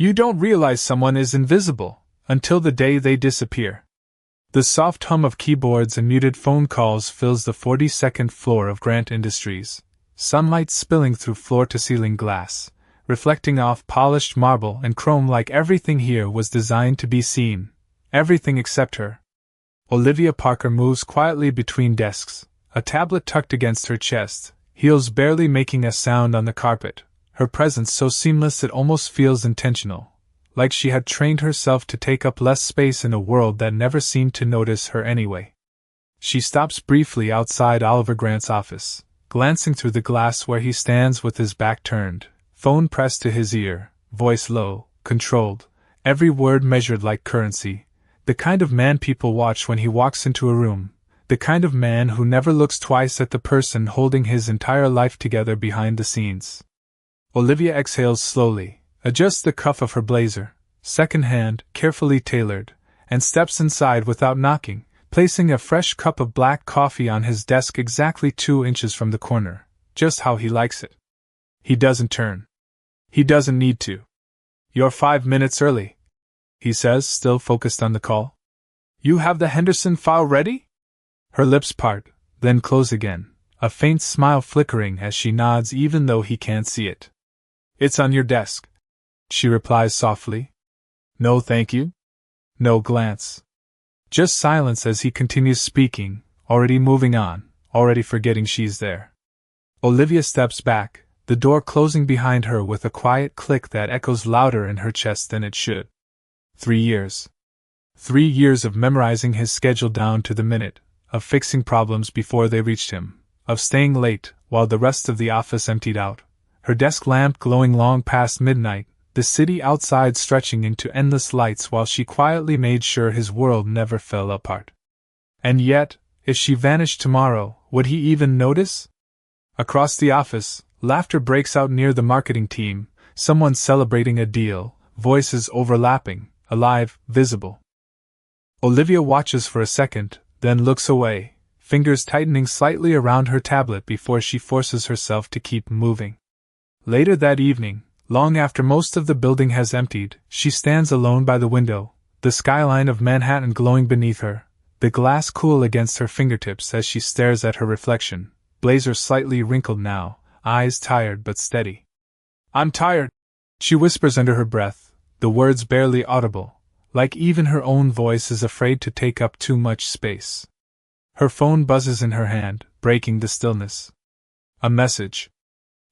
You don't realize someone is invisible until the day they disappear. The soft hum of keyboards and muted phone calls fills the 42nd floor of Grant Industries, sunlight spilling through floor-to-ceiling glass, reflecting off polished marble and chrome like everything here was designed to be seen, everything except her. Olivia Parker moves quietly between desks, a tablet tucked against her chest, heels barely making a sound on the carpet, her presence so seamless it almost feels intentional, like she had trained herself to take up less space in a world that never seemed to notice her anyway. She stops briefly outside Oliver Grant's office, glancing through the glass where he stands with his back turned, phone pressed to his ear, voice low, controlled, every word measured like currency, the kind of man people watch when he walks into a room, the kind of man who never looks twice at the person holding his entire life together behind the scenes. Olivia exhales slowly, adjusts the cuff of her blazer, second hand, carefully tailored, and steps inside without knocking, placing a fresh cup of black coffee on his desk exactly 2 inches from the corner, just how he likes it. He doesn't turn. He doesn't need to. You're 5 minutes early, he says, still focused on the call. You have the Henderson file ready? Her lips part, then close again, a faint smile flickering as she nods even though he can't see it. It's on your desk, she replies softly. No thank you? No glance. Just silence as he continues speaking, already moving on, already forgetting she's there. Olivia steps back, the door closing behind her with a quiet click that echoes louder in her chest than it should. 3 years. 3 years of memorizing his schedule down to the minute, of fixing problems before they reached him, of staying late while the rest of the office emptied out, her desk lamp glowing long past midnight, the city outside stretching into endless lights while she quietly made sure his world never fell apart. And yet, if she vanished tomorrow, would he even notice? Across the office, laughter breaks out near the marketing team, someone celebrating a deal, voices overlapping, alive, visible. Olivia watches for a second, then looks away, fingers tightening slightly around her tablet before she forces herself to keep moving. Later that evening, long after most of the building has emptied, she stands alone by the window, the skyline of Manhattan glowing beneath her, the glass cool against her fingertips as she stares at her reflection, blazer slightly wrinkled now, eyes tired but steady. I'm tired, she whispers under her breath, the words barely audible, like even her own voice is afraid to take up too much space. Her phone buzzes in her hand, breaking the stillness. A message.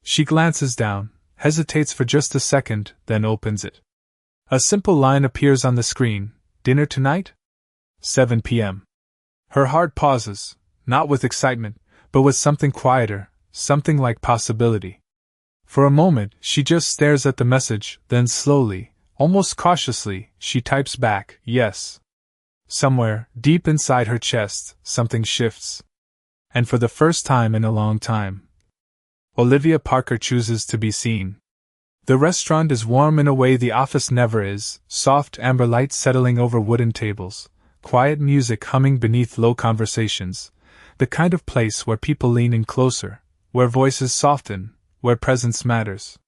She glances down, hesitates for just a second, then opens it. A simple line appears on the screen. Dinner tonight? 7 p.m. Her heart pauses, not with excitement, but with something quieter, something like possibility. For a moment, she just stares at the message, then slowly, almost cautiously, she types back, yes. Somewhere, deep inside her chest, something shifts. And for the first time in a long time, Olivia Parker chooses to be seen. The restaurant is warm in a way the office never is, soft amber light settling over wooden tables, quiet music humming beneath low conversations, the kind of place where people lean in closer, where voices soften, where presence matters.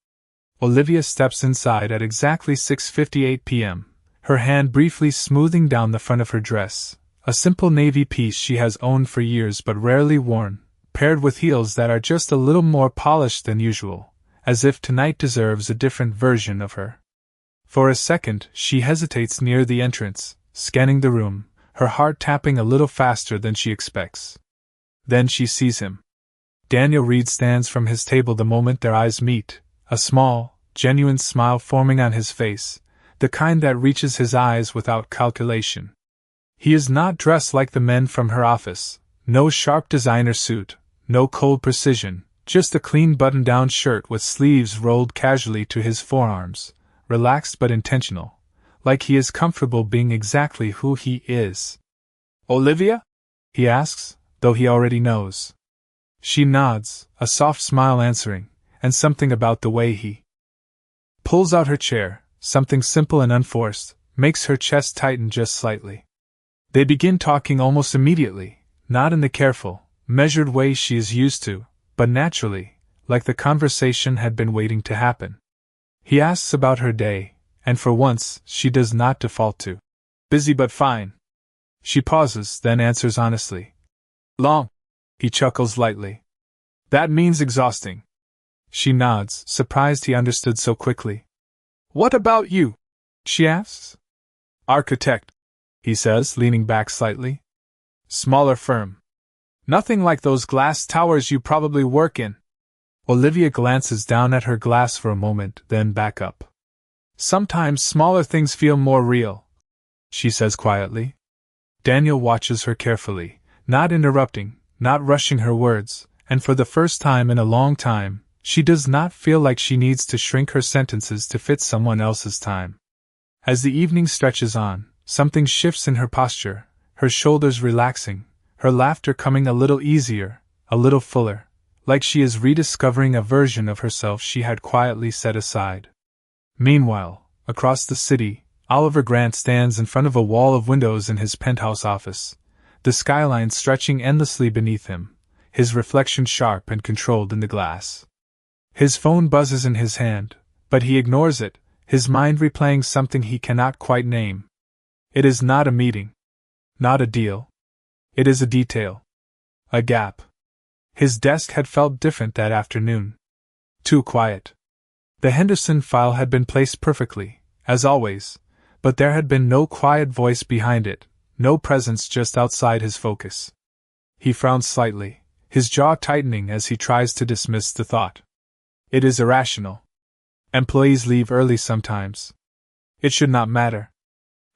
Olivia steps inside at exactly 6:58 p.m., her hand briefly smoothing down the front of her dress, a simple navy piece she has owned for years but rarely worn, paired with heels that are just a little more polished than usual, as if tonight deserves a different version of her. For a second, she hesitates near the entrance, scanning the room, her heart tapping a little faster than she expects. Then she sees him. Daniel Reed stands from his table the moment their eyes meet, a small, genuine smile forming on his face, the kind that reaches his eyes without calculation. He is not dressed like the men from her office, no sharp designer suit, no cold precision, just a clean button-down shirt with sleeves rolled casually to his forearms, relaxed but intentional, like he is comfortable being exactly who he is. Olivia? He asks, though he already knows. She nods, a soft smile answering, and something about the way he pulls out her chair, something simple and unforced, makes her chest tighten just slightly. They begin talking almost immediately, not in the careful, measured way she is used to, but naturally, like the conversation had been waiting to happen. He asks about her day, and for once she does not default to busy but fine. She pauses, then answers honestly. Long. He chuckles lightly. That means exhausting. She nods, surprised he understood so quickly. What about you? She asks. Architect, he says, leaning back slightly. Smaller firm. Nothing like those glass towers you probably work in. Olivia glances down at her glass for a moment, then back up. Sometimes smaller things feel more real, she says quietly. Daniel watches her carefully, not interrupting, not rushing her words, and for the first time in a long time, she does not feel like she needs to shrink her sentences to fit someone else's time. As the evening stretches on, something shifts in her posture, her shoulders relaxing, her laughter coming a little easier, a little fuller, like she is rediscovering a version of herself she had quietly set aside. Meanwhile, across the city, Oliver Grant stands in front of a wall of windows in his penthouse office, the skyline stretching endlessly beneath him, his reflection sharp and controlled in the glass. His phone buzzes in his hand, but he ignores it, his mind replaying something he cannot quite name. It is not a meeting. Not a deal. It is a detail. A gap. His desk had felt different that afternoon. Too quiet. The Henderson file had been placed perfectly, as always, but there had been no quiet voice behind it, no presence just outside his focus. He frowns slightly, his jaw tightening as he tries to dismiss the thought. It is irrational. Employees leave early sometimes. It should not matter.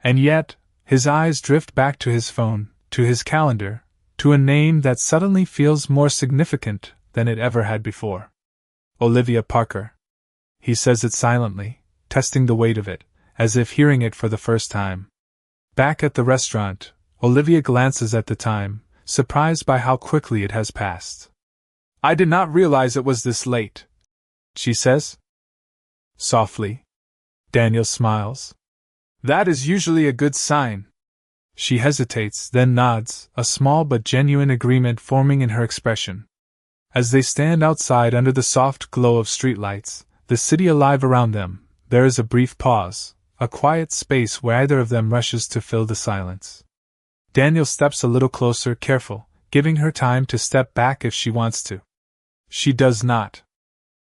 And yet, his eyes drift back to his phone, to his calendar, to a name that suddenly feels more significant than it ever had before. Olivia Parker. He says it silently, testing the weight of it, as if hearing it for the first time. Back at the restaurant, Olivia glances at the time, surprised by how quickly it has passed. I did not realize it was this late, she says. Softly. Daniel smiles. That is usually a good sign. She hesitates, then nods, a small but genuine agreement forming in her expression. As they stand outside under the soft glow of streetlights, the city alive around them, there is a brief pause, a quiet space where either of them rushes to fill the silence. Daniel steps a little closer, careful, giving her time to step back if she wants to. She does not.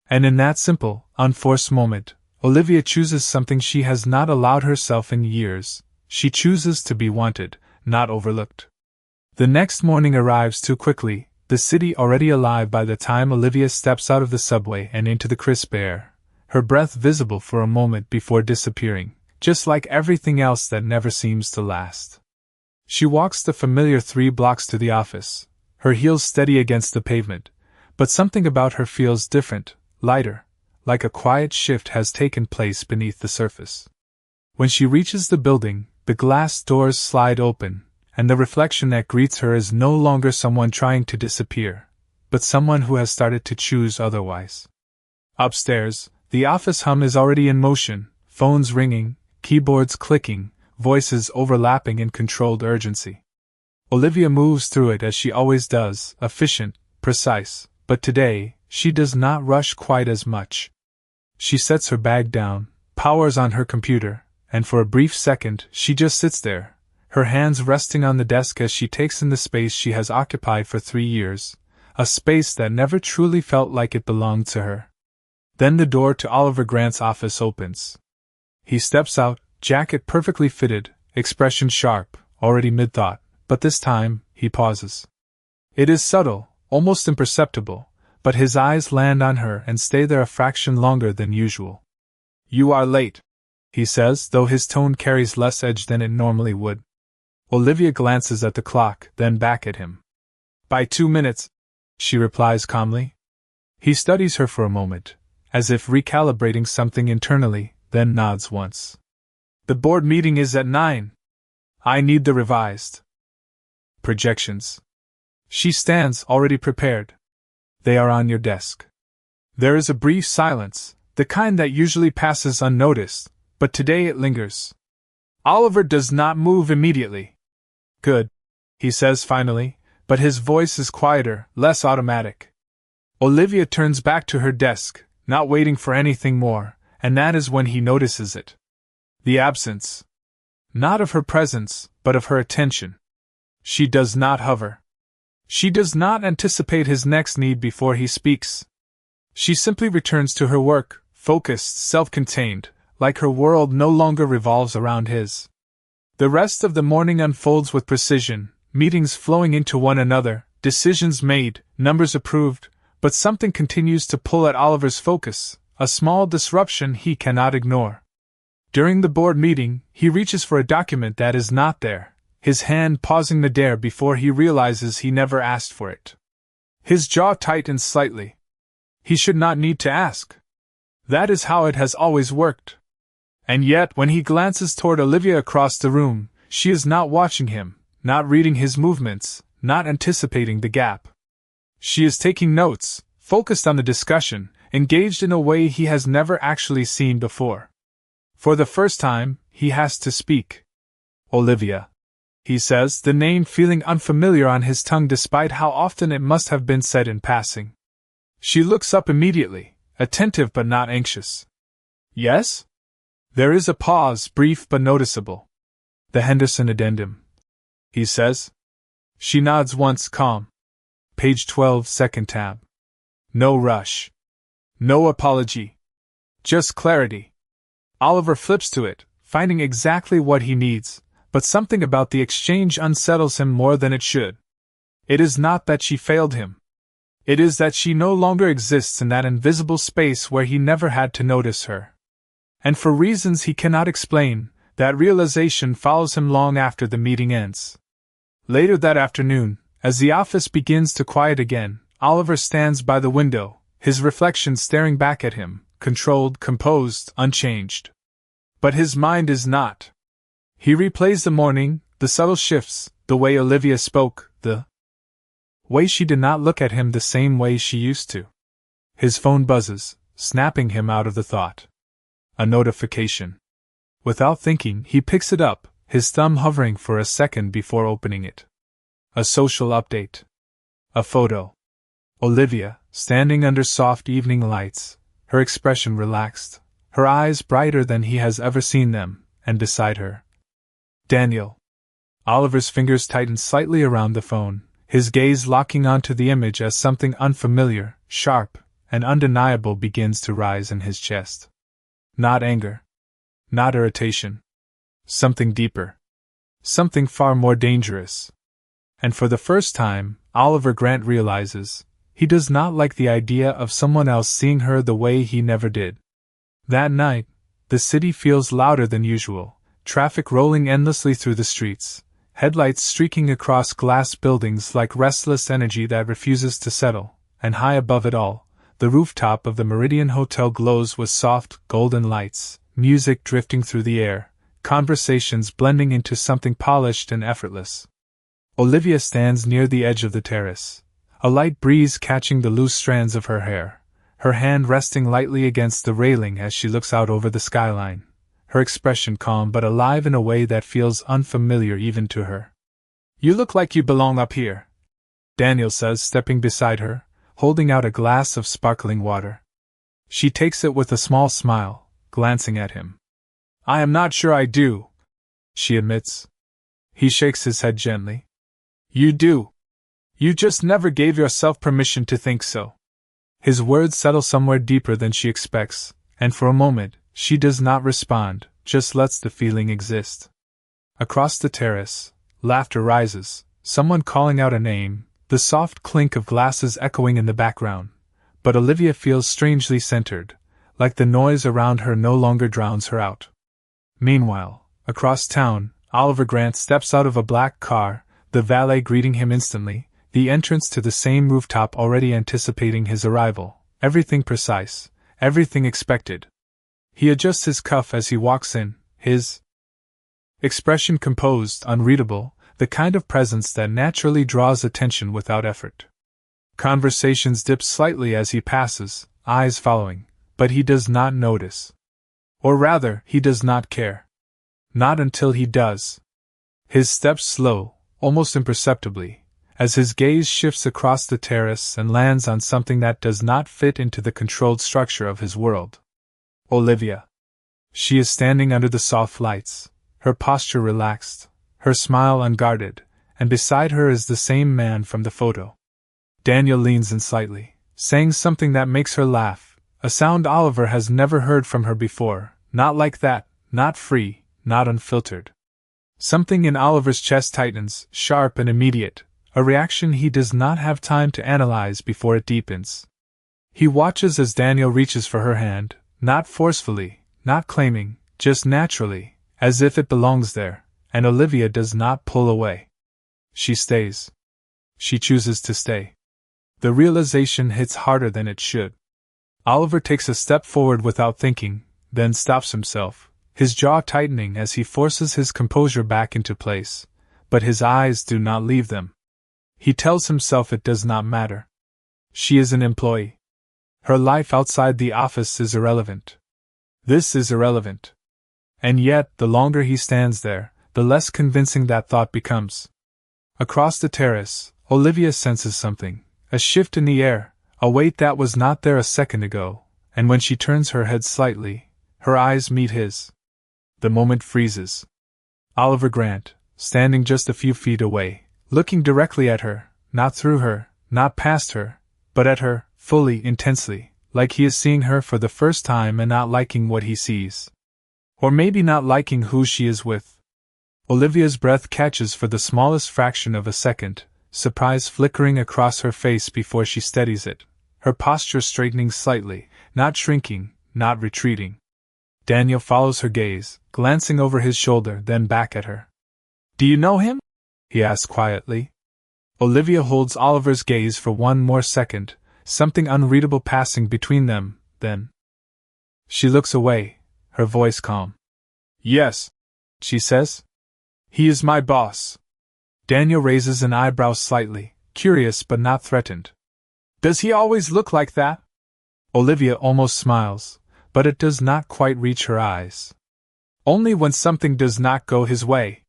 And in that simple, unforced moment, Olivia chooses something she has not allowed herself in years. She chooses to be wanted, not overlooked. The next morning arrives too quickly, the city already alive by the time Olivia steps out of the subway and into the crisp air, her breath visible for a moment before disappearing, just like everything else that never seems to last. She walks the familiar 3 blocks to the office, her heels steady against the pavement, but something about her feels different, lighter, like a quiet shift has taken place beneath the surface. When she reaches the building, the glass doors slide open, and the reflection that greets her is no longer someone trying to disappear, but someone who has started to choose otherwise. Upstairs, the office hum is already in motion, phones ringing, keyboards clicking, voices overlapping in controlled urgency. Olivia moves through it as she always does, efficient, precise, but today, she does not rush quite as much. She sets her bag down, powers on her computer, and for a brief second she just sits there, her hands resting on the desk as she takes in the space she has occupied for 3 years, a space that never truly felt like it belonged to her. Then the door to Oliver Grant's office opens. He steps out, jacket perfectly fitted, expression sharp, already mid-thought, but this time, he pauses. It is subtle, almost imperceptible, but his eyes land on her and stay there a fraction longer than usual. You are late, he says, though his tone carries less edge than it normally would. Olivia glances at the clock, then back at him. By 2 minutes, she replies calmly. He studies her for a moment, as if recalibrating something internally, then nods once. The board meeting is at 9. I need the revised projections. She stands, already prepared. They are on your desk. There is a brief silence, the kind that usually passes unnoticed, but today it lingers. Oliver does not move immediately. Good, he says finally, but his voice is quieter, less automatic. Olivia turns back to her desk, not waiting for anything more, and that is when he notices it. The absence. Not of her presence, but of her attention. She does not hover. She does not anticipate his next need before he speaks. She simply returns to her work, focused, self-contained, like her world no longer revolves around his. The rest of the morning unfolds with precision, meetings flowing into one another, decisions made, numbers approved, but something continues to pull at Oliver's focus, a small disruption he cannot ignore. During the board meeting, he reaches for a document that is not there, his hand pausing midair before he realizes he never asked for it. His jaw tightens slightly. He should not need to ask. That is how it has always worked. And yet, when he glances toward Olivia across the room, she is not watching him, not reading his movements, not anticipating the gap. She is taking notes, focused on the discussion, engaged in a way he has never actually seen before. For the first time, he has to speak. Olivia, he says, the name feeling unfamiliar on his tongue despite how often it must have been said in passing. She looks up immediately, attentive but not anxious. Yes? There is a pause, brief but noticeable. The Henderson addendum, he says. She nods once, calm. Page 12, second tab. No rush. No apology. Just clarity. Oliver flips to it, finding exactly what he needs, but something about the exchange unsettles him more than it should. It is not that she failed him. It is that she no longer exists in that invisible space where he never had to notice her. And for reasons he cannot explain, that realization follows him long after the meeting ends. Later that afternoon, as the office begins to quiet again, Oliver stands by the window, his reflection staring back at him, controlled, composed, unchanged. But his mind is not. He replays the morning, the subtle shifts, the way Olivia spoke, the way she did not look at him the same way she used to. His phone buzzes, snapping him out of the thought. A notification. Without thinking, he picks it up, his thumb hovering for a second before opening it. A social update. A photo. Olivia, standing under soft evening lights, her expression relaxed, her eyes brighter than he has ever seen them, and beside her, Daniel. Oliver's fingers tighten slightly around the phone, his gaze locking onto the image as something unfamiliar, sharp, and undeniable begins to rise in his chest. Not anger. Not irritation. Something deeper. Something far more dangerous. And for the first time, Oliver Grant realizes, he does not like the idea of someone else seeing her the way he never did. That night, the city feels louder than usual, traffic rolling endlessly through the streets, headlights streaking across glass buildings like restless energy that refuses to settle, and high above it all, the rooftop of the Meridian Hotel glows with soft, golden lights, music drifting through the air, conversations blending into something polished and effortless. Olivia stands near the edge of the terrace, a light breeze catching the loose strands of her hair, her hand resting lightly against the railing as she looks out over the skyline, her expression calm but alive in a way that feels unfamiliar even to her. You look like you belong up here, Daniel says, stepping beside her, holding out a glass of sparkling water. She takes it with a small smile, glancing at him. I am not sure I do, she admits. He shakes his head gently. You do. You just never gave yourself permission to think so. His words settle somewhere deeper than she expects, and for a moment, she does not respond, just lets the feeling exist. Across the terrace, laughter rises, someone calling out a name, the soft clink of glasses echoing in the background, but Olivia feels strangely centered, like the noise around her no longer drowns her out. Meanwhile, across town, Oliver Grant steps out of a black car, the valet greeting him instantly, the entrance to the same rooftop already anticipating his arrival, everything precise, everything expected. He adjusts his cuff as he walks in, his expression composed, unreadable, the kind of presence that naturally draws attention without effort. Conversations dip slightly as he passes, eyes following, but he does not notice. Or rather, he does not care. Not until he does. His steps slow, almost imperceptibly, as his gaze shifts across the terrace and lands on something that does not fit into the controlled structure of his world. Olivia. She is standing under the soft lights, her posture relaxed, her smile unguarded, and beside her is the same man from the photo. Daniel leans in slightly, saying something that makes her laugh, a sound Oliver has never heard from her before, not like that, not free, not unfiltered. Something in Oliver's chest tightens, sharp and immediate, a reaction he does not have time to analyze before it deepens. He watches as Daniel reaches for her hand, not forcefully, not claiming, just naturally, as if it belongs there, and Olivia does not pull away. She stays. She chooses to stay. The realization hits harder than it should. Oliver takes a step forward without thinking, then stops himself, his jaw tightening as he forces his composure back into place, but his eyes do not leave them. He tells himself it does not matter. She is an employee. Her life outside the office is irrelevant. This is irrelevant. And yet, the longer he stands there, the less convincing that thought becomes. Across the terrace, Olivia senses something, a shift in the air, a weight that was not there a second ago, and when she turns her head slightly, her eyes meet his. The moment freezes. Oliver Grant, standing just a few feet away, looking directly at her, not through her, not past her, but at her, fully, intensely, like he is seeing her for the first time and not liking what he sees. Or maybe not liking who she is with. Olivia's breath catches for the smallest fraction of a second, surprise flickering across her face before she steadies it, her posture straightening slightly, not shrinking, not retreating. Daniel follows her gaze, glancing over his shoulder, then back at her. "Do you know him?" he asks quietly. Olivia holds Oliver's gaze for one more second, something unreadable passing between them, then she looks away, her voice calm. "Yes," she says. "He is my boss." Daniel raises an eyebrow slightly, curious but not threatened. "Does he always look like that?" Olivia almost smiles, but it does not quite reach her eyes. "Only when something does not go his way."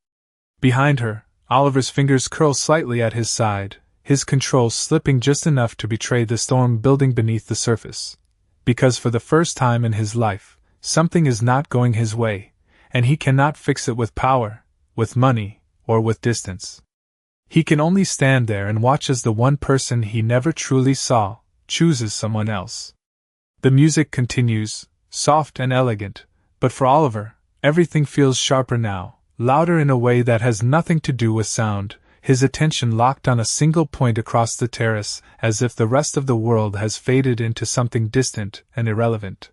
Behind her, Oliver's fingers curl slightly at his side, his control slipping just enough to betray the storm building beneath the surface. Because for the first time in his life, something is not going his way, and he cannot fix it with power, with money, or with distance. He can only stand there and watch as the one person he never truly saw chooses someone else. The music continues, soft and elegant, but for Oliver, everything feels sharper now, louder in a way that has nothing to do with sound, his attention locked on a single point across the terrace, as if the rest of the world has faded into something distant and irrelevant.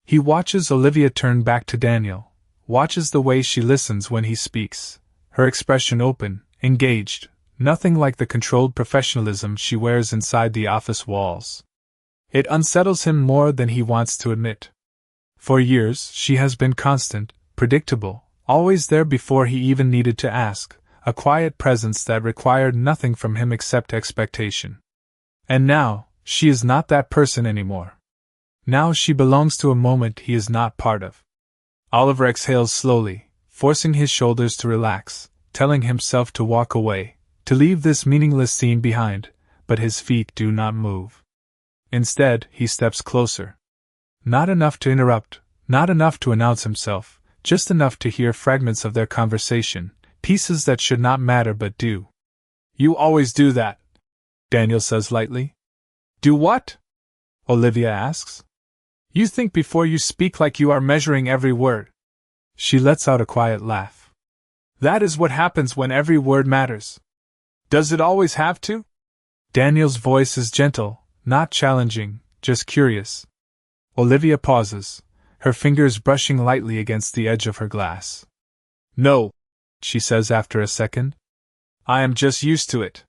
He watches Olivia turn back to Daniel, watches the way she listens when he speaks, her expression open, engaged, nothing like the controlled professionalism she wears inside the office walls. It unsettles him more than he wants to admit. For years, she has been constant, predictable, always there before he even needed to ask, a quiet presence that required nothing from him except expectation. And now, she is not that person anymore. Now she belongs to a moment he is not part of. Oliver exhales slowly, forcing his shoulders to relax, telling himself to walk away, to leave this meaningless scene behind, but his feet do not move. Instead, he steps closer. Not enough to interrupt, not enough to announce himself, just enough to hear fragments of their conversation, pieces that should not matter but do. "You always do that," Daniel says lightly. "Do what?" Olivia asks. "You think before you speak like you are measuring every word." She lets out a quiet laugh. "That is what happens when every word matters. Does it always have to?" Daniel's voice is gentle, not challenging, just curious. Olivia pauses, her fingers brushing lightly against the edge of her glass. "No," she says after a second. "I am just used to it."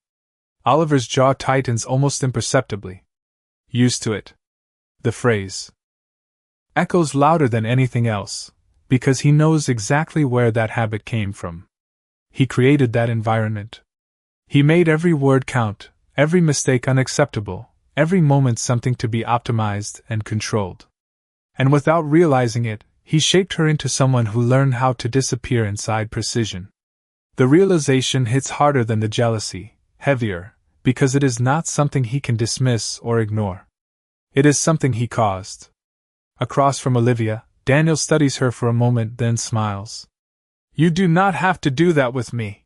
Oliver's jaw tightens almost imperceptibly. Used to it. The phrase echoes louder than anything else, because he knows exactly where that habit came from. He created that environment. He made every word count, every mistake unacceptable, every moment something to be optimized and controlled. And without realizing it, he shaped her into someone who learned how to disappear inside precision. The realization hits harder than the jealousy, heavier, because it is not something he can dismiss or ignore. It is something he caused. Across from Olivia, Daniel studies her for a moment, then smiles. You do not have to do that with me.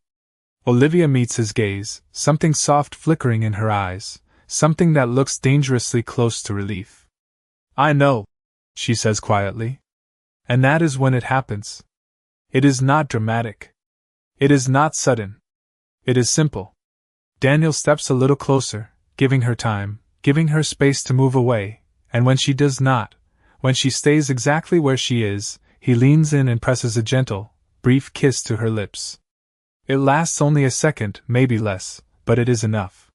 Olivia meets his gaze, something soft flickering in her eyes, something that looks dangerously close to relief. I know, she says quietly. And that is when it happens. It is not dramatic. It is not sudden. It is simple. Daniel steps a little closer, giving her time, giving her space to move away, and when she does not, when she stays exactly where she is, he leans in and presses a gentle, brief kiss to her lips. It lasts only a second, maybe less, but it is enough.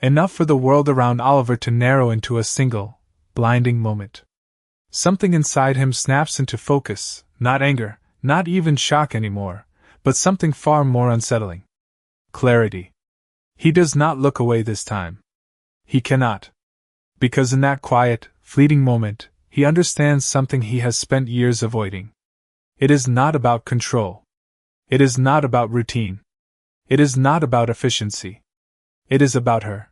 Enough for the world around Oliver to narrow into a single, blinding moment. Something inside him snaps into focus, not anger, not even shock anymore, but something far more unsettling. Clarity. He does not look away this time. He cannot. Because in that quiet, fleeting moment, he understands something he has spent years avoiding. It is not about control. It is not about routine. It is not about efficiency. It is about her.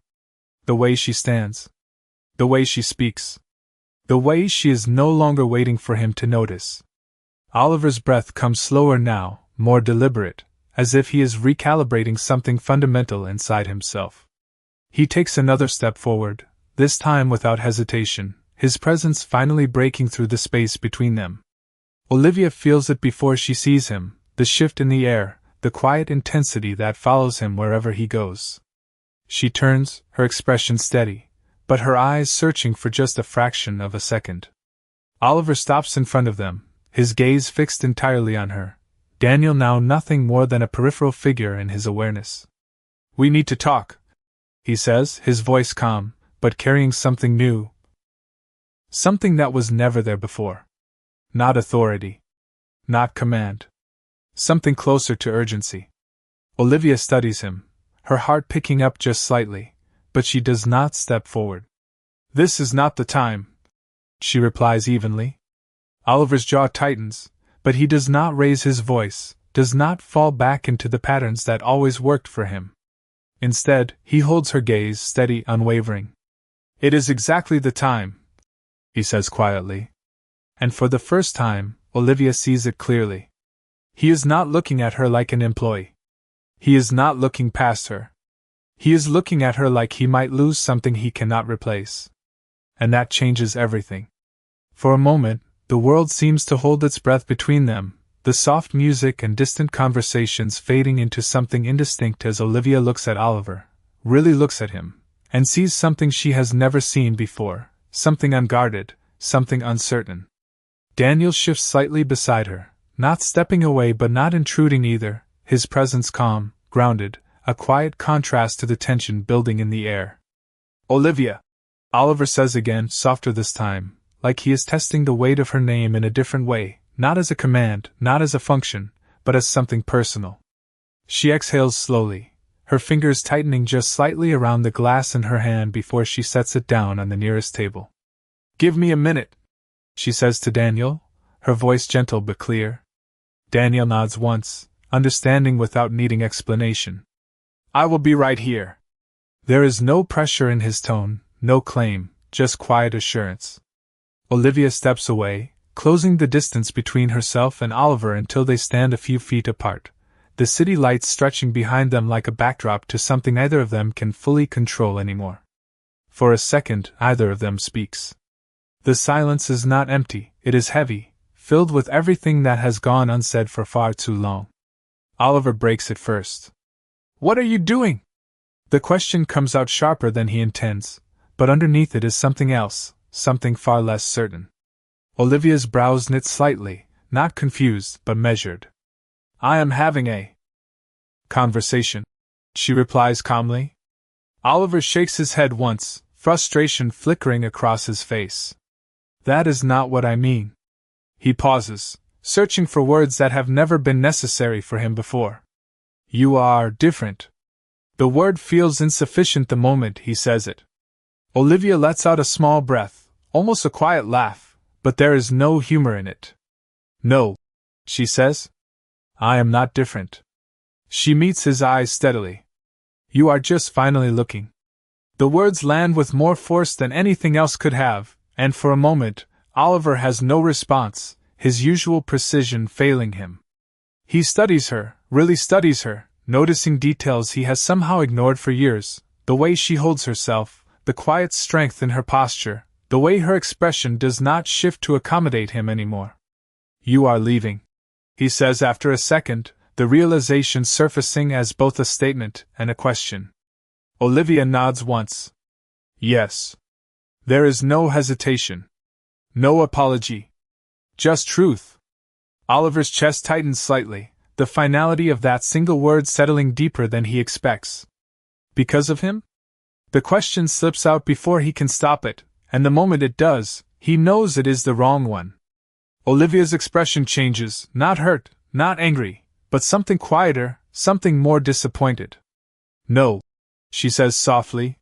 The way she stands. The way she speaks. The way she is no longer waiting for him to notice. Oliver's breath comes slower now, more deliberate, as if he is recalibrating something fundamental inside himself. He takes another step forward, this time without hesitation, his presence finally breaking through the space between them. Olivia feels it before she sees him, the shift in the air, the quiet intensity that follows him wherever he goes. She turns, her expression steady, but her eyes searching for just a fraction of a second. Oliver stops in front of them, his gaze fixed entirely on her, Daniel now nothing more than a peripheral figure in his awareness. We need to talk, he says, his voice calm, but carrying something new. Something that was never there before. Not authority. Not command. Something closer to urgency. Olivia studies him, her heart picking up just slightly, but she does not step forward. This is not the time, she replies evenly. Oliver's jaw tightens, but he does not raise his voice, does not fall back into the patterns that always worked for him. Instead, he holds her gaze steady, unwavering. It is exactly the time, he says quietly. And for the first time, Olivia sees it clearly. He is not looking at her like an employee. He is not looking past her. He is looking at her like he might lose something he cannot replace. And that changes everything. For a moment, the world seems to hold its breath between them, the soft music and distant conversations fading into something indistinct as Olivia looks at Oliver, really looks at him, and sees something she has never seen before, something unguarded, something uncertain. Daniel shifts slightly beside her, not stepping away but not intruding either, his presence calm, grounded, a quiet contrast to the tension building in the air. Olivia, Oliver says again, softer this time, like he is testing the weight of her name in a different way, not as a command, not as a function, but as something personal. She exhales slowly, her fingers tightening just slightly around the glass in her hand before she sets it down on the nearest table. Give me a minute, she says to Daniel, her voice gentle but clear. Daniel nods once, understanding without needing explanation. I will be right here. There is no pressure in his tone, no claim, just quiet assurance. Olivia steps away, closing the distance between herself and Oliver until they stand a few feet apart, the city lights stretching behind them like a backdrop to something neither of them can fully control anymore. For a second, either of them speaks. The silence is not empty, it is heavy, filled with everything that has gone unsaid for far too long. Oliver breaks it first. What are you doing? The question comes out sharper than he intends, but underneath it is something else, something far less certain. Olivia's brows knit slightly, not confused, but measured. I am having a conversation, she replies calmly. Oliver shakes his head once, frustration flickering across his face. That is not what I mean. He pauses, searching for words that have never been necessary for him before. You are different. The word feels insufficient the moment he says it. Olivia lets out a small breath, almost a quiet laugh, but there is no humor in it. No, she says. I am not different. She meets his eyes steadily. You are just finally looking. The words land with more force than anything else could have, and for a moment, Oliver has no response, his usual precision failing him. He studies her, really studies her, noticing details he has somehow ignored for years, the way she holds herself, the quiet strength in her posture, the way her expression does not shift to accommodate him anymore. "You are leaving," he says after a second, the realization surfacing as both a statement and a question. Olivia nods once. Yes. There is no hesitation. No apology. Just truth. Oliver's chest tightens slightly, the finality of that single word settling deeper than he expects. Because of him? The question slips out before he can stop it, and the moment it does, he knows it is the wrong one. Olivia's expression changes, not hurt, not angry, but something quieter, something more disappointed. No, she says softly.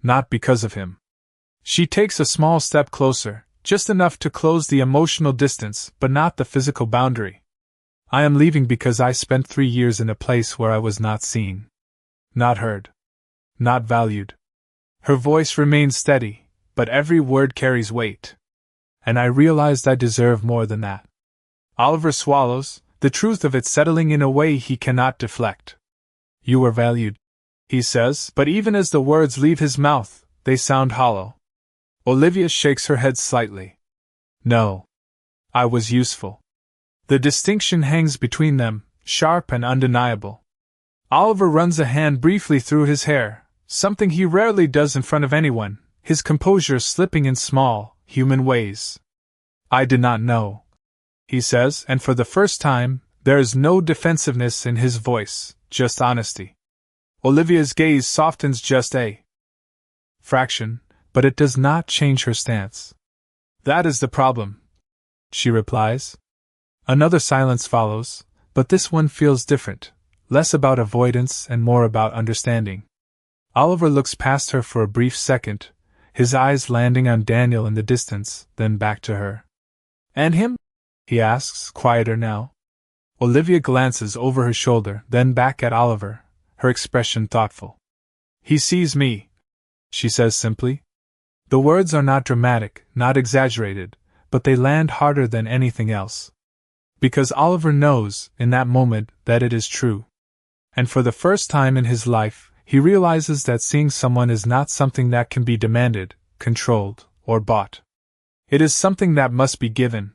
Not because of him. She takes a small step closer, just enough to close the emotional distance, but not the physical boundary. I am leaving because I spent 3 years in a place where I was not seen. Not heard. Not valued. Her voice remains steady, but every word carries weight. And I realized I deserve more than that. Oliver swallows, the truth of it settling in a way he cannot deflect. You were valued, he says, but even as the words leave his mouth, they sound hollow. Olivia shakes her head slightly. No. I was useful. The distinction hangs between them, sharp and undeniable. Oliver runs a hand briefly through his hair, something he rarely does in front of anyone, his composure slipping in small, human ways. I did not know, he says, and for the first time, there is no defensiveness in his voice, just honesty. Olivia's gaze softens just a fraction, but it does not change her stance. That is the problem, she replies. Another silence follows, but this one feels different, less about avoidance and more about understanding. Oliver looks past her for a brief second, his eyes landing on Daniel in the distance, then back to her. And him? He asks, quieter now. Olivia glances over her shoulder, then back at Oliver, her expression thoughtful. He sees me, she says simply. The words are not dramatic, not exaggerated, but they land harder than anything else. Because Oliver knows, in that moment, that it is true. And for the first time in his life, he realizes that seeing someone is not something that can be demanded, controlled, or bought. It is something that must be given.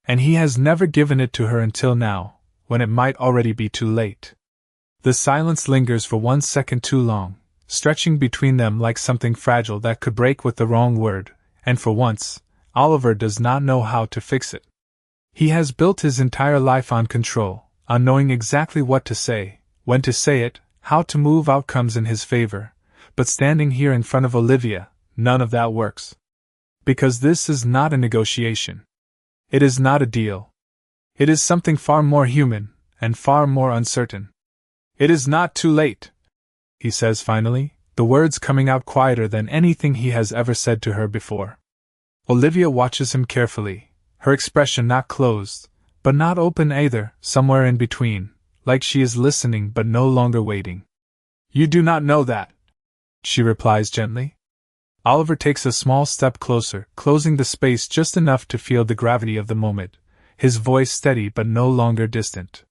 And he has never given it to her until now, when it might already be too late. The silence lingers for 1 second too long, stretching between them like something fragile that could break with the wrong word, and for once, Oliver does not know how to fix it. He has built his entire life on control, on knowing exactly what to say, when to say it, how to move outcomes in his favor, but standing here in front of Olivia, none of that works. Because this is not a negotiation. It is not a deal. It is something far more human, and far more uncertain. It is not too late, he says finally, the words coming out quieter than anything he has ever said to her before. Olivia watches him carefully, her expression not closed, but not open either, somewhere in between, like she is listening but no longer waiting. You do not know that, she replies gently. Oliver takes a small step closer, closing the space just enough to feel the gravity of the moment, his voice steady but no longer distant.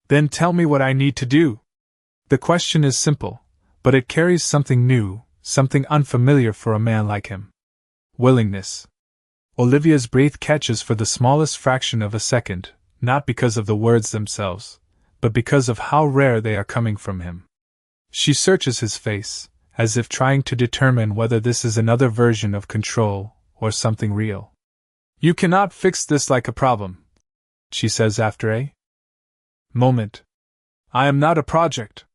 Then tell me what I need to do. The question is simple, but it carries something new, something unfamiliar for a man like him. Willingness. Olivia's breath catches for the smallest fraction of a second, not because of the words themselves, but because of how rare they are coming from him. She searches his face, as if trying to determine whether this is another version of control, or something real. You cannot fix this like a problem, she says after a moment. I am not a project.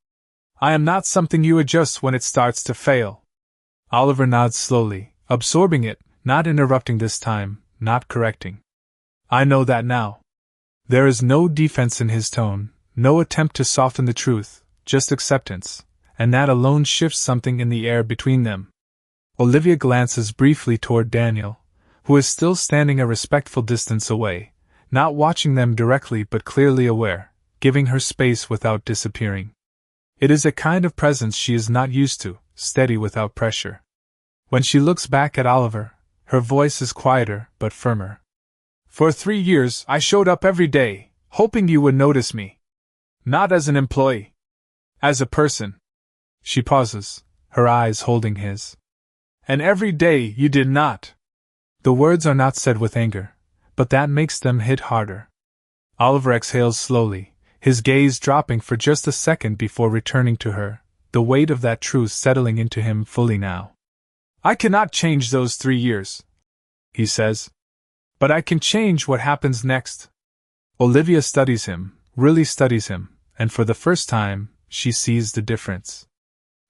I am not something you adjust when it starts to fail. Oliver nods slowly, absorbing it, not interrupting this time, not correcting. I know that now. There is no defense in his tone, no attempt to soften the truth, just acceptance, and that alone shifts something in the air between them. Olivia glances briefly toward Daniel, who is still standing a respectful distance away, not watching them directly but clearly aware, giving her space without disappearing. It is a kind of presence she is not used to, steady without pressure. When she looks back at Oliver, her voice is quieter but firmer. For 3 years, I showed up every day, hoping you would notice me. Not as an employee. As a person. She pauses, her eyes holding his. And every day you did not. The words are not said with anger, but that makes them hit harder. Oliver exhales slowly, his gaze dropping for just a second before returning to her, the weight of that truth settling into him fully now. I cannot change those 3 years, he says. But I can change what happens next. Olivia studies him, really studies him, and for the first time, she sees the difference.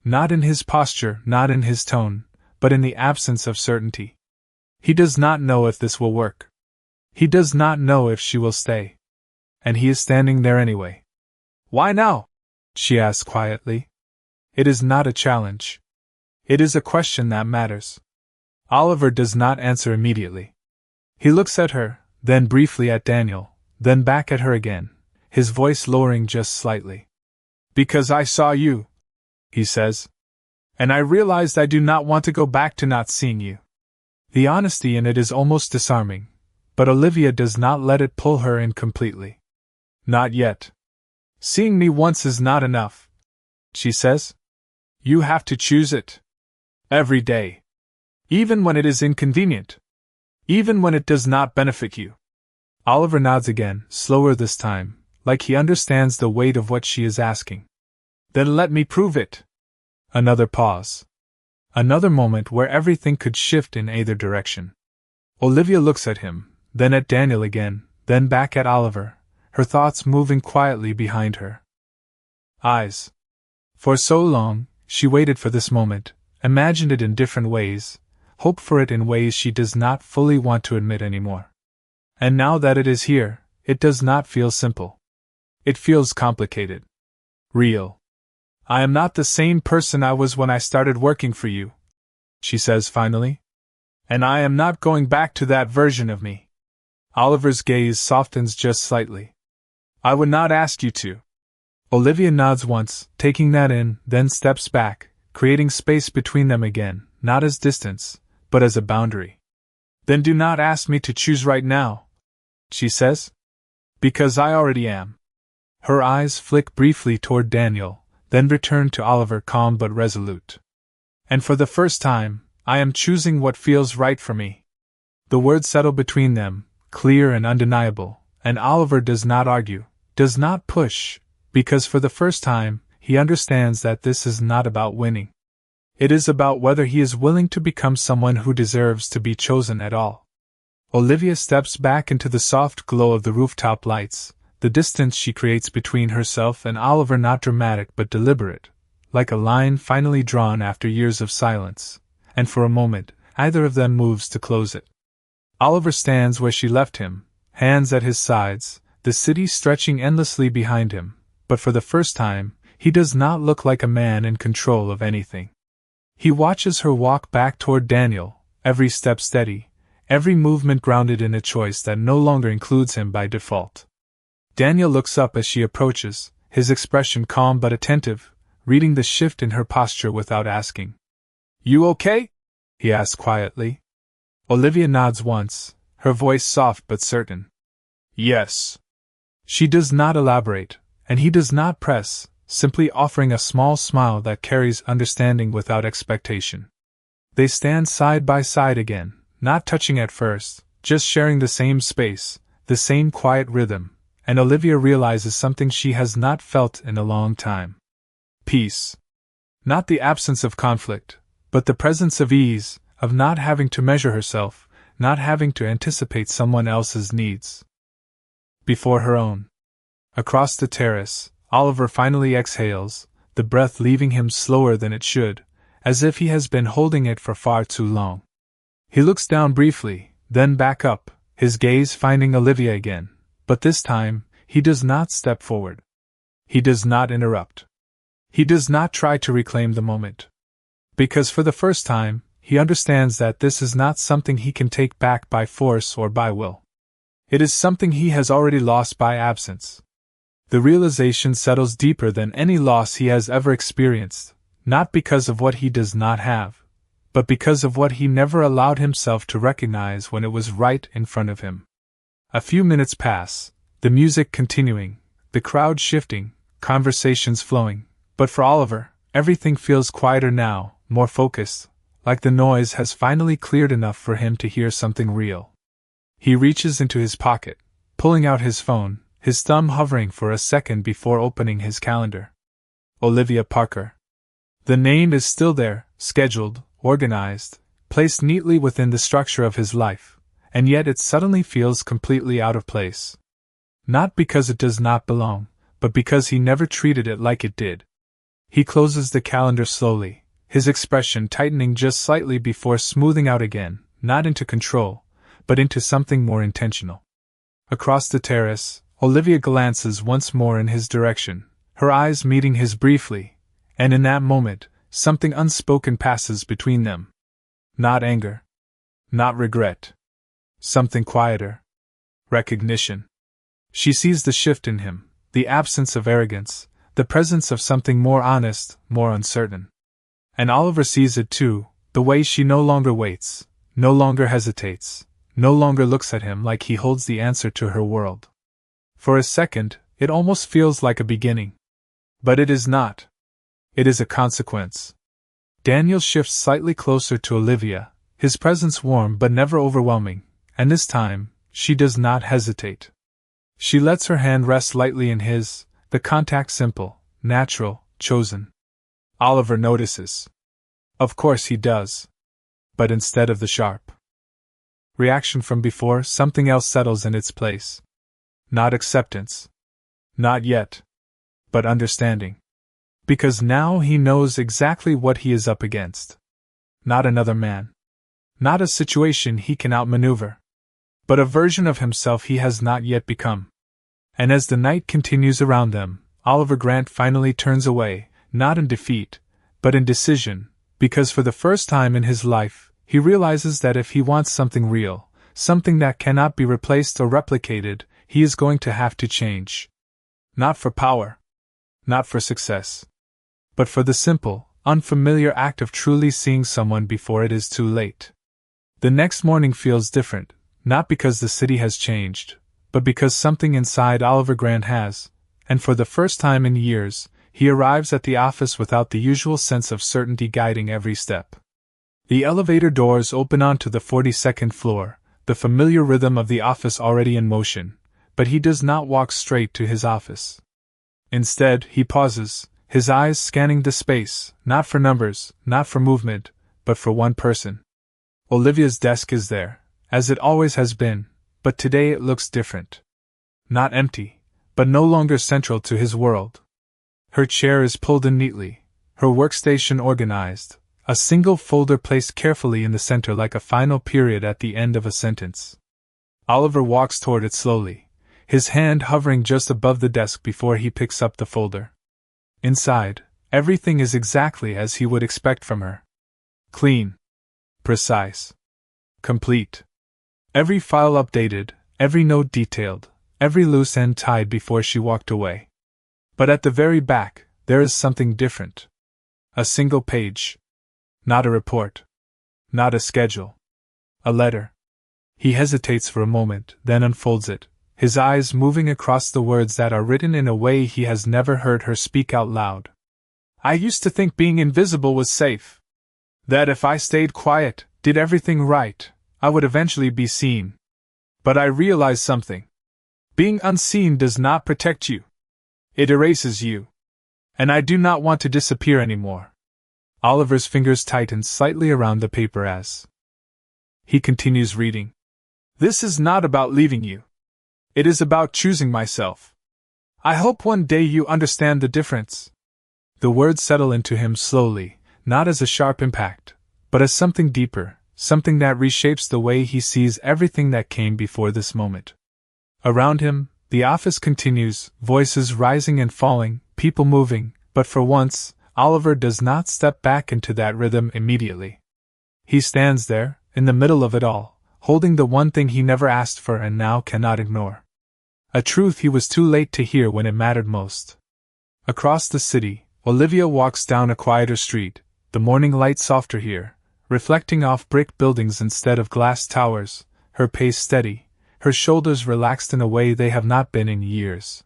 Not in his posture, not in his tone, but in the absence of certainty. He does not know if this will work. He does not know if she will stay. And he is standing there anyway. Why now? She asks quietly. It is not a challenge. It is a question that matters. Oliver does not answer immediately. He looks at her, then briefly at Daniel, then back at her again, his voice lowering just slightly. Because I saw you, he says. And I realized I do not want to go back to not seeing you. The honesty in it is almost disarming, but Olivia does not let it pull her in completely. Not yet. Seeing me once is not enough, she says. You have to choose it. Every day. Even when it is inconvenient. Even when it does not benefit you. Oliver nods again, slower this time, like he understands the weight of what she is asking. Then let me prove it. Another pause. Another moment where everything could shift in either direction. Olivia looks at him, then at Daniel again, then back at Oliver, her thoughts moving quietly behind her eyes. For so long, she waited for this moment, imagined it in different ways, hoped for it in ways she does not fully want to admit anymore. And now that it is here, it does not feel simple. It feels complicated. Real. I am not the same person I was when I started working for you, she says finally. And I am not going back to that version of me. Oliver's gaze softens just slightly. I would not ask you to. Olivia nods once, taking that in, then steps back, creating space between them again, not as distance, but as a boundary. Then do not ask me to choose right now, she says. Because I already am. Her eyes flick briefly toward Daniel, then return to Oliver, calm but resolute. And for the first time, I am choosing what feels right for me. The words settle between them, clear and undeniable, and Oliver does not argue, does not push, because for the first time, he understands that this is not about winning. It is about whether he is willing to become someone who deserves to be chosen at all. Olivia steps back into the soft glow of the rooftop lights, the distance she creates between herself and Oliver not dramatic but deliberate, like a line finally drawn after years of silence, and for a moment, either of them moves to close it. Oliver stands where she left him, hands at his sides, the city stretching endlessly behind him, but for the first time, he does not look like a man in control of anything. He watches her walk back toward Daniel, every step steady, every movement grounded in a choice that no longer includes him by default. Daniel looks up as she approaches, his expression calm but attentive, reading the shift in her posture without asking. You okay? He asks quietly. Olivia nods once, her voice soft but certain. Yes. She does not elaborate, and he does not press, simply offering a small smile that carries understanding without expectation. They stand side by side again, not touching at first, just sharing the same space, the same quiet rhythm, and Olivia realizes something she has not felt in a long time. Peace. Not the absence of conflict, but the presence of ease, of not having to measure herself, not having to anticipate someone else's needs before her own. Across the terrace, Oliver finally exhales, the breath leaving him slower than it should, as if he has been holding it for far too long. He looks down briefly, then back up, his gaze finding Olivia again, but this time, he does not step forward. He does not interrupt. He does not try to reclaim the moment. Because for the first time, he understands that this is not something he can take back by force or by will. It is something he has already lost by absence. The realization settles deeper than any loss he has ever experienced, not because of what he does not have, but because of what he never allowed himself to recognize when it was right in front of him. A few minutes pass, the music continuing, the crowd shifting, conversations flowing, but for Oliver, everything feels quieter now, more focused, like the noise has finally cleared enough for him to hear something real. He reaches into his pocket, pulling out his phone, his thumb hovering for a second before opening his calendar. Olivia Parker. The name is still there, scheduled, organized, placed neatly within the structure of his life, and yet it suddenly feels completely out of place. Not because it does not belong, but because he never treated it like it did. He closes the calendar slowly, his expression tightening just slightly before smoothing out again, not into control, but into something more intentional. Across the terrace, Olivia glances once more in his direction, her eyes meeting his briefly, and in that moment, something unspoken passes between them. Not anger. Not regret. Something quieter. Recognition. She sees the shift in him, the absence of arrogance, the presence of something more honest, more uncertain. And Oliver sees it too, the way she no longer waits, no longer hesitates, no longer looks at him like he holds the answer to her world. For a second, it almost feels like a beginning. But it is not. It is a consequence. Daniel shifts slightly closer to Olivia, his presence warm but never overwhelming, and this time, she does not hesitate. She lets her hand rest lightly in his, the contact simple, natural, chosen. Oliver notices. Of course he does. But instead of the sharp reaction from before, something else settles in its place. Not acceptance. Not yet. But understanding. Because now he knows exactly what he is up against. Not another man. Not a situation he can outmaneuver. But a version of himself he has not yet become. And as the night continues around them, Oliver Grant finally turns away, not in defeat, but in decision, because for the first time in his life, he realizes that if he wants something real, something that cannot be replaced or replicated, he is going to have to change. Not for power. Not for success. But for the simple, unfamiliar act of truly seeing someone before it is too late. The next morning feels different, not because the city has changed, but because something inside Oliver Grant has, and for the first time in years, he arrives at the office without the usual sense of certainty guiding every step. The elevator doors open onto the 42nd floor, the familiar rhythm of the office already in motion, but he does not walk straight to his office. Instead, he pauses, his eyes scanning the space, not for numbers, not for movement, but for one person. Olivia's desk is there, as it always has been, but today it looks different. Not empty, but no longer central to his world. Her chair is pulled in neatly, her workstation organized, a single folder placed carefully in the center like a final period at the end of a sentence. Oliver walks toward it slowly, his hand hovering just above the desk before he picks up the folder. Inside, everything is exactly as he would expect from her. Clean. Precise. Complete. Every file updated, every note detailed, every loose end tied before she walked away. But at the very back, there is something different. A single page. Not a report. Not a schedule. A letter. He hesitates for a moment, then unfolds it, his eyes moving across the words that are written in a way he has never heard her speak out loud. I used to think being invisible was safe. That if I stayed quiet, did everything right, I would eventually be seen. But I realized something. Being unseen does not protect you. It erases you. And I do not want to disappear anymore. Oliver's fingers tighten slightly around the paper as he continues reading. This is not about leaving you. It is about choosing myself. I hope one day you understand the difference. The words settle into him slowly, not as a sharp impact, but as something deeper, something that reshapes the way he sees everything that came before this moment. Around him, the office continues, voices rising and falling, people moving, but for once, Oliver does not step back into that rhythm immediately. He stands there, in the middle of it all, holding the one thing he never asked for and now cannot ignore. A truth he was too late to hear when it mattered most. Across the city, Olivia walks down a quieter street, the morning light softer here, reflecting off brick buildings instead of glass towers, her pace steady, her shoulders relaxed in a way they have not been in years.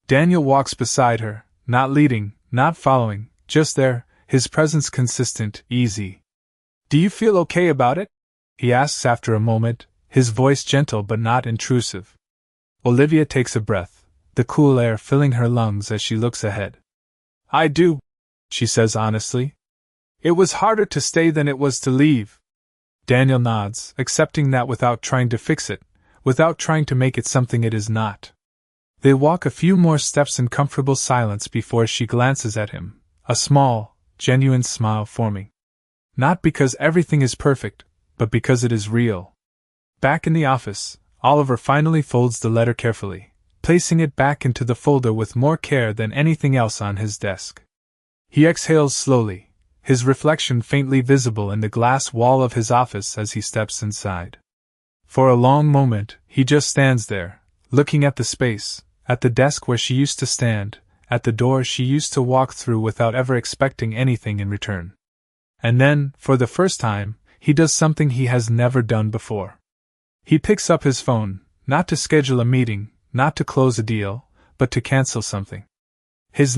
Daniel walks beside her, not leading, not following, just there, his presence consistent, easy. "Do you feel okay about it?" he asks after a moment, his voice gentle but not intrusive. Olivia takes a breath, the cool air filling her lungs as she looks ahead. "I do," she says honestly. "It was harder to stay than it was to leave." Daniel nods, accepting that without trying to fix it, without trying to make it something it is not. They walk a few more steps in comfortable silence before she glances at him, a small, genuine smile forming. Not because everything is perfect, but because it is real. Back in the office, Oliver finally folds the letter carefully, placing it back into the folder with more care than anything else on his desk. He exhales slowly, his reflection faintly visible in the glass wall of his office as he steps inside. For a long moment, he just stands there, looking at the space, at the desk where she used to stand, at the door she used to walk through without ever expecting anything in return. And then, for the first time, he does something he has never done before. He picks up his phone, not to schedule a meeting, not to close a deal, but to cancel something. His